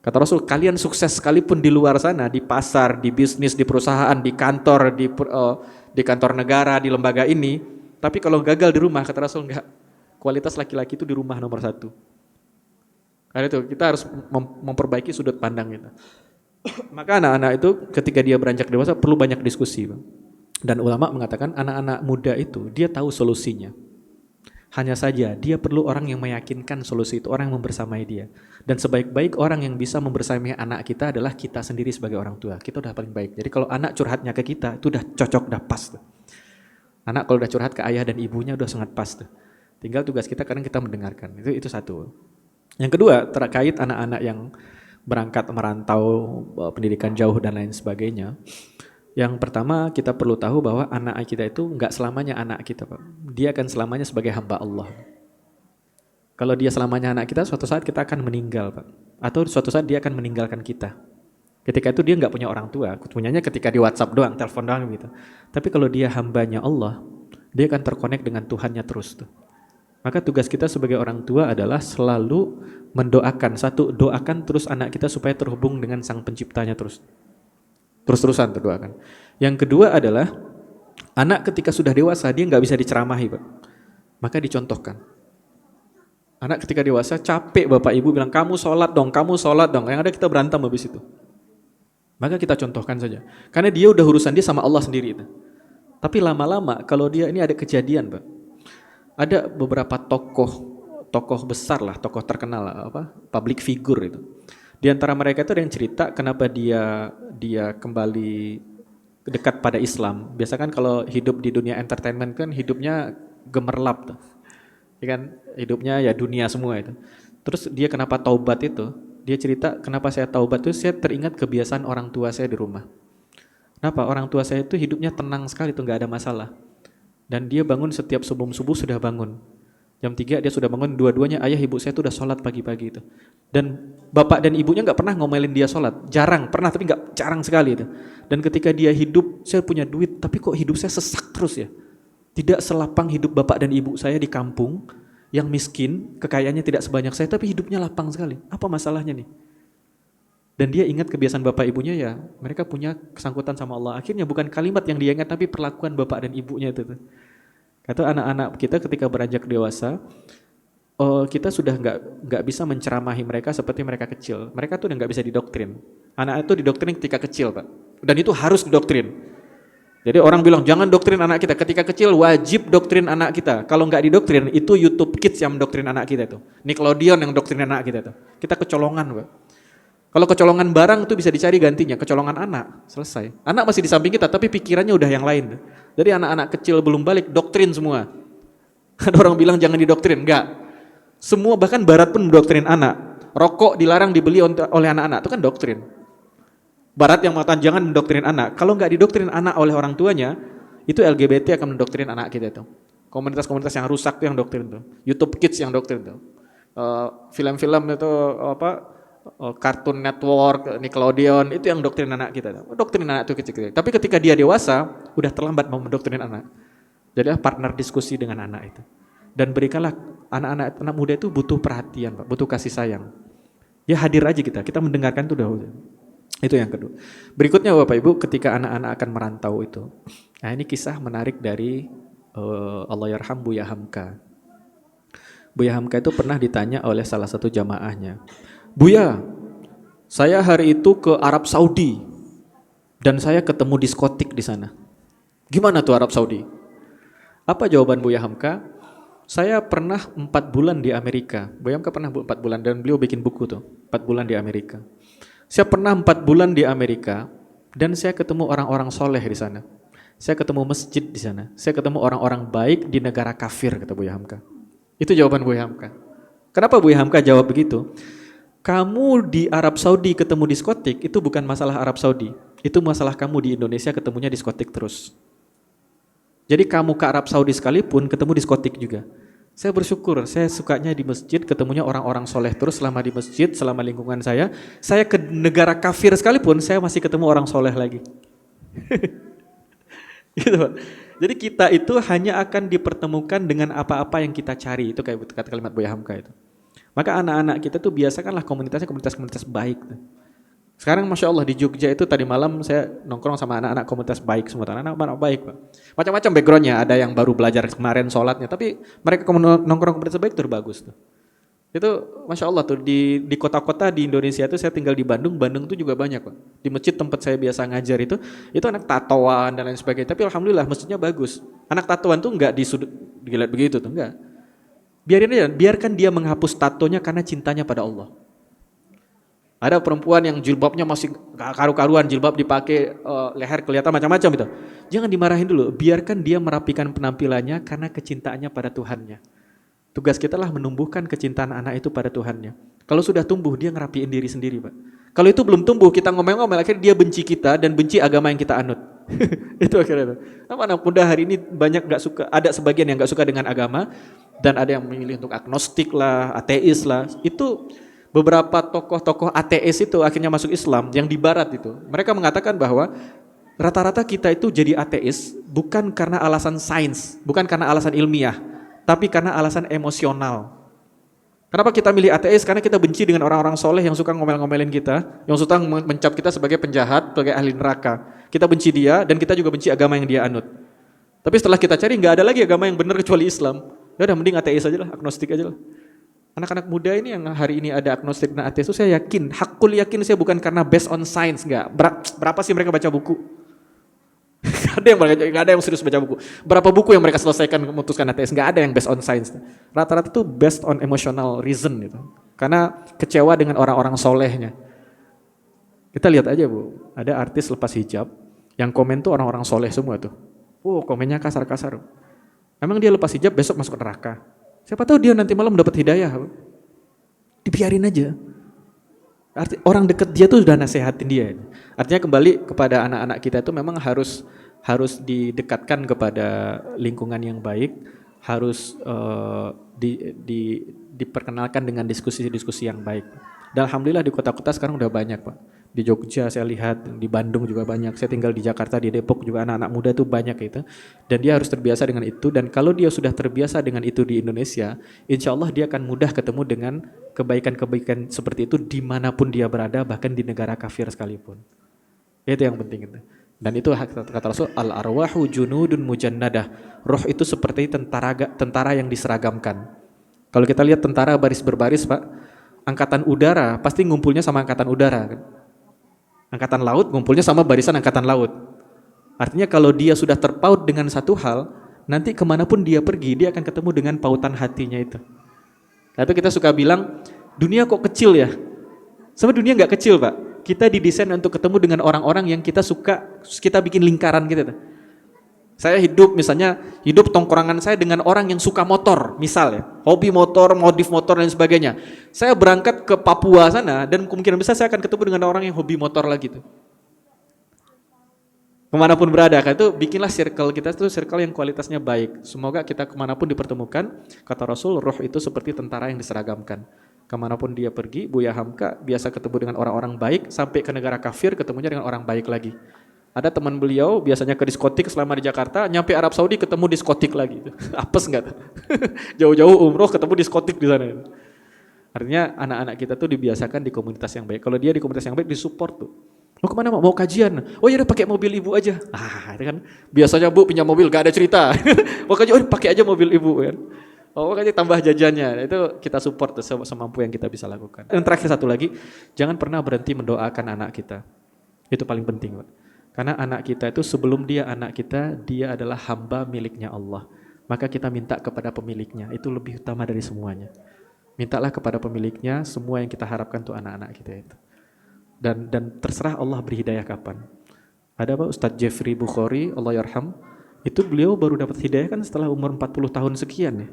Kata Rasul, kalian sukses sekalipun di luar sana, di pasar, di bisnis, di perusahaan, di kantor, di kantor negara, di lembaga ini, tapi kalau gagal di rumah, kata Rasul enggak. Kualitas laki-laki itu di rumah nomor 1. Karena itu kita harus memperbaiki sudut pandang kita. Maka anak-anak itu ketika dia beranjak dewasa perlu banyak diskusi, Bang. Dan ulama mengatakan anak-anak muda itu dia tahu solusinya. Hanya saja dia perlu orang yang meyakinkan solusi itu, orang yang membersamai dia. Dan sebaik-baik orang yang bisa membersamai anak kita adalah kita sendiri sebagai orang tua. Kita udah paling baik. Jadi kalau anak curhatnya ke kita itu udah cocok, udah pas tuh. Anak kalau udah curhat ke ayah dan ibunya udah sangat pas tuh. Tinggal tugas kita kadang kita mendengarkan. Itu satu. Yang kedua terkait anak-anak yang berangkat merantau, pendidikan jauh dan lain sebagainya. Yang pertama kita perlu tahu bahwa anak kita itu enggak selamanya anak kita, Pak. Dia akan selamanya sebagai hamba Allah. Kalau dia selamanya anak kita, suatu saat kita akan meninggal, Pak. Atau suatu saat dia akan meninggalkan kita. Ketika itu dia enggak punya orang tua, punyanya ketika di WhatsApp doang, telepon doang gitu. Tapi kalau dia hambanya Allah, dia akan terkonek dengan Tuhannya terus tuh. Maka tugas kita sebagai orang tua adalah selalu mendoakan. Satu, doakan terus anak kita supaya terhubung dengan Sang Penciptanya terus. Terus-terusan terdoakan. Yang kedua adalah anak ketika sudah dewasa dia nggak bisa diceramahi, Pak. Maka dicontohkan. Anak ketika dewasa capek bapak ibu bilang kamu sholat dong. Yang ada kita berantem habis itu. Maka kita contohkan saja. Karena dia udah urusan dia sama Allah sendiri itu. Tapi lama-lama kalau dia ini ada kejadian, Pak. Ada beberapa tokoh besar lah, tokoh terkenal public figure itu. Di antara mereka itu ada yang cerita kenapa dia kembali dekat pada Islam. Biasa kan kalau hidup di dunia entertainment kan hidupnya gemerlap tuh. Ya kan, hidupnya ya dunia semua itu. Terus dia kenapa taubat itu? Dia cerita kenapa saya taubat itu saya teringat kebiasaan orang tua saya di rumah. Kenapa? Orang tua saya itu hidupnya tenang sekali tuh, enggak ada masalah. Dan dia bangun setiap sebelum subuh sudah bangun. Jam 3 dia sudah bangun, dua-duanya ayah ibu saya itu udah sholat pagi-pagi itu. Dan bapak dan ibunya gak pernah ngomelin dia sholat. Jarang, pernah tapi jarang sekali itu. Dan ketika dia hidup, saya punya duit, tapi kok hidup saya sesak terus ya. Tidak selapang hidup bapak dan ibu saya di kampung, yang miskin, kekayaannya tidak sebanyak saya, tapi hidupnya lapang sekali. Apa masalahnya nih? Dan dia ingat kebiasaan bapak ibunya ya, mereka punya kesangkutan sama Allah. Akhirnya bukan kalimat yang dia ingat, tapi perlakuan bapak dan ibunya itu. Kata anak-anak kita ketika beranjak dewasa, kita sudah nggak bisa menceramahi mereka seperti mereka kecil. Mereka tuh udah nggak bisa didoktrin. Anak itu didoktrin ketika kecil, Pak. Dan itu harus didoktrin. Jadi orang bilang jangan doktrin anak kita. Ketika kecil wajib doktrin anak kita. Kalau nggak didoktrin itu YouTube Kids yang mendoktrin anak kita tuh. Nickelodeon yang doktrin anak kita tuh. Kita kecolongan, Pak. Kalau kecolongan barang itu bisa dicari gantinya, kecolongan anak, selesai. Anak masih di samping kita, tapi pikirannya udah yang lain. Jadi anak-anak kecil belum balik, doktrin semua. Ada orang bilang jangan didoktrin, enggak. Semua bahkan barat pun mendoktrin anak. Rokok dilarang dibeli oleh anak-anak, itu kan doktrin. Barat yang mengatakan jangan mendoktrin anak. Kalau enggak didoktrin anak oleh orang tuanya, itu LGBT akan mendoktrin anak kita itu. Komunitas-komunitas yang rusak itu yang doktrin itu. YouTube Kids yang doktrin itu. Film-film itu Cartoon Network, Nickelodeon, itu yang doktrin anak kita. Doktrin anak itu kecil-kecil. Tapi ketika dia dewasa, udah terlambat mau mendoktrin anak. Jadilah partner diskusi dengan anak itu. Dan berikanlah anak muda itu butuh perhatian, Pak, butuh kasih sayang. Ya hadir aja kita mendengarkan itu udah. Itu yang kedua. Berikutnya Bapak Ibu, ketika anak-anak akan merantau itu. Nah ini kisah menarik dari Allahyarham Buya Hamka. Buya Hamka itu pernah ditanya oleh salah satu jamaahnya. Buya, saya hari itu ke Arab Saudi dan saya ketemu diskotik di sana. Gimana tuh Arab Saudi? Apa jawaban Buya Hamka? Saya pernah 4 bulan di Amerika. Buya Hamka pernah 4 bulan dan beliau bikin buku tuh, 4 bulan di Amerika. Saya pernah 4 bulan di Amerika dan saya ketemu orang-orang soleh di sana. Saya ketemu masjid di sana. Saya ketemu orang-orang baik di negara kafir, kata Buya Hamka. Itu jawaban Buya Hamka. Kenapa Buya Hamka jawab begitu? Kamu di Arab Saudi ketemu diskotik, itu bukan masalah Arab Saudi. Itu masalah kamu di Indonesia ketemunya diskotik terus. Jadi kamu ke Arab Saudi sekalipun ketemu diskotik juga. Saya bersyukur, saya sukanya di masjid, ketemunya orang-orang soleh terus selama di masjid, selama lingkungan saya. Saya ke negara kafir sekalipun, saya masih ketemu orang soleh lagi. Gitu, Pak. Jadi kita itu hanya akan dipertemukan dengan apa-apa yang kita cari. Itu kayak kata kalimat Buya Hamka itu. Maka anak-anak kita tuh biasakanlah komunitasnya komunitas baik. Sekarang Masya Allah di Jogja itu tadi malam saya nongkrong sama anak-anak komunitas baik semua. Anak-anak baik, Pak. Macam-macam backgroundnya, ada yang baru belajar kemarin sholatnya. Tapi mereka nongkrong komunitas baik tuh bagus tuh. Itu Masya Allah tuh di kota-kota di Indonesia itu saya tinggal di Bandung tuh juga banyak, Pak. Di masjid tempat saya biasa ngajar itu anak tatoan dan lain sebagainya. Tapi Alhamdulillah masjidnya bagus. Anak tatoan tuh enggak dilihat begitu tuh, enggak. Biarkan dia menghapus tatonya karena cintanya pada Allah. Ada perempuan yang jilbabnya masih karu-karuan, jilbab dipakai leher kelihatan macam-macam itu. Jangan dimarahin dulu, biarkan dia merapikan penampilannya karena kecintaannya pada Tuhannya. Tugas kita lah menumbuhkan kecintaan anak itu pada Tuhannya. Kalau sudah tumbuh, dia ngerapiin diri sendiri, Pak. Kalau itu belum tumbuh, kita ngomel-ngomel, akhirnya dia benci kita dan benci agama yang kita anut. Itu akhirnya. Anak muda hari ini banyak nggak suka, ada sebagian yang nggak suka dengan agama. Dan ada yang memilih untuk agnostik lah, ateis lah. Itu beberapa tokoh-tokoh ateis itu akhirnya masuk Islam yang di barat itu. Mereka mengatakan bahwa rata-rata kita itu jadi ateis bukan karena alasan sains, bukan karena alasan ilmiah, tapi karena alasan emosional. Kenapa kita milih ateis? Karena kita benci dengan orang-orang soleh yang suka ngomel-ngomelin kita, yang suka mencap kita sebagai penjahat, sebagai ahli neraka. Kita benci dia dan kita juga benci agama yang dia anut. Tapi setelah kita cari nggak ada lagi agama yang benar kecuali Islam. Ya udah mending ateis aja lah, agnostik aja lah. Anak-anak muda ini yang hari ini ada agnostik dan ateis itu saya yakin, hakul yakin saya bukan karena based on science, enggak. Berapa sih mereka baca buku? Gak ada yang serius baca buku. Berapa buku yang mereka selesaikan memutuskan ateis? Gak ada yang based on science. Rata-rata itu based on emotional reason gitu. Karena kecewa dengan orang-orang solehnya. Kita lihat aja Bu, ada artis lepas hijab yang komen tuh orang-orang soleh semua tuh. Komennya kasar-kasar. Emang dia lepas hijab besok masuk neraka? Siapa tahu dia nanti malam dapat hidayah. Dibiarin aja. Orang dekat dia tuh sudah nasehatin dia. Artinya kembali kepada anak-anak kita itu memang harus didekatkan kepada lingkungan yang baik, harus diperkenalkan dengan diskusi-diskusi yang baik. Dan Alhamdulillah di kota-kota sekarang udah banyak Pak. Di Jogja saya lihat, di Bandung juga banyak. Saya tinggal di Jakarta, di Depok juga anak-anak muda itu banyak itu. Dan dia harus terbiasa dengan itu. Dan kalau dia sudah terbiasa dengan itu di Indonesia, insya Allah dia akan mudah ketemu dengan kebaikan-kebaikan seperti itu dimanapun dia berada, bahkan di negara kafir sekalipun. Itu yang penting itu. Dan itu kata Rasul, al-arwahu junudun mujannadah. Roh itu seperti tentara yang diseragamkan. Kalau kita lihat tentara baris berbaris Pak, angkatan udara pasti ngumpulnya sama angkatan udara kan? Angkatan laut ngumpulnya sama barisan angkatan laut. Artinya kalau dia sudah terpaut dengan satu hal, nanti kemanapun dia pergi, dia akan ketemu dengan pautan hatinya itu. Tapi kita suka bilang, dunia kok kecil ya? Sama dunia nggak kecil, Pak. Kita didesain untuk ketemu dengan orang-orang yang kita suka, kita bikin lingkaran gitu. Saya hidup misalnya, hidup tongkrongan saya dengan orang yang suka motor, misal ya, hobi motor, modif motor dan sebagainya. Saya berangkat ke Papua sana dan kemungkinan besar saya akan ketemu dengan orang yang hobi motor lagi tuh. Kemanapun berada, kan itu bikinlah circle kita itu circle yang kualitasnya baik. Semoga kita kemanapun dipertemukan, kata Rasul, ruh itu seperti tentara yang diseragamkan. Kemanapun dia pergi, Buya Hamka biasa ketemu dengan orang-orang baik, sampai ke negara kafir ketemunya dengan orang baik lagi. Ada teman beliau biasanya ke diskotik selama di Jakarta, nyampe Arab Saudi ketemu diskotik lagi. Apes enggak tuh? Jauh-jauh umroh ketemu diskotik di sana. Artinya anak-anak kita tuh dibiasakan di komunitas yang baik. Kalau dia di komunitas yang baik disupport tuh. Mau kemana mau kajian? Oh ya udah pakai mobil ibu aja. Itu kan biasanya Bu pinjam mobil gak ada cerita. Mau kajian, oh pakai aja mobil ibu kan. Oh makanya tambah jajannya. Itu kita support tuh, semampu yang kita bisa lakukan. Dan terakhir satu lagi, jangan pernah berhenti mendoakan anak kita. Itu paling penting, Pak. Karena anak kita itu sebelum dia anak kita, dia adalah hamba miliknya Allah. Maka kita minta kepada pemiliknya, itu lebih utama dari semuanya. Mintalah kepada pemiliknya, semua yang kita harapkan tuh anak-anak kita itu. Dan terserah Allah beri hidayah kapan. Ada Pak Ustadz Jeffrey Bukhari, Allah yarham, itu beliau baru dapat hidayah kan setelah umur 40 tahun sekian ya.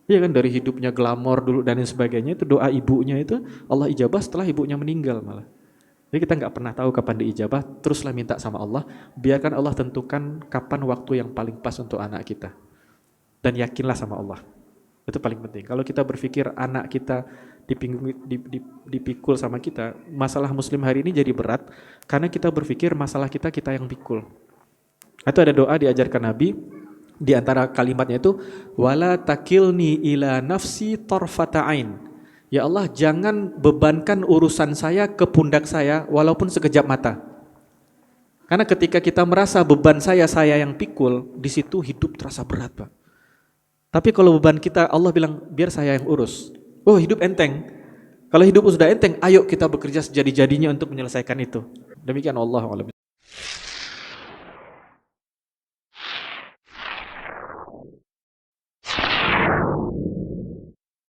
Iya kan, dari hidupnya glamor dulu dan lain sebagainya, itu doa ibunya itu Allah ijabah setelah ibunya meninggal malah. Jadi kita nggak pernah tahu kapan diijabah, teruslah minta sama Allah, biarkan Allah tentukan kapan waktu yang paling pas untuk anak kita. Dan yakinlah sama Allah. Itu paling penting. Kalau kita berpikir anak kita dipikul sama kita, masalah muslim hari ini jadi berat, karena kita berpikir masalah kita yang pikul. Itu ada doa diajarkan Nabi, di antara kalimatnya itu, wala takilni ila nafsi tarfata ain. Ya Allah, jangan bebankan urusan saya ke pundak saya walaupun sekejap mata. Karena ketika kita merasa beban saya yang pikul, di situ hidup terasa berat, Pak. Tapi kalau beban kita, Allah bilang, biar saya yang urus. Oh, hidup enteng. Kalau hidup sudah enteng, ayo kita bekerja sejadi-jadinya untuk menyelesaikan itu. Demikian Allah.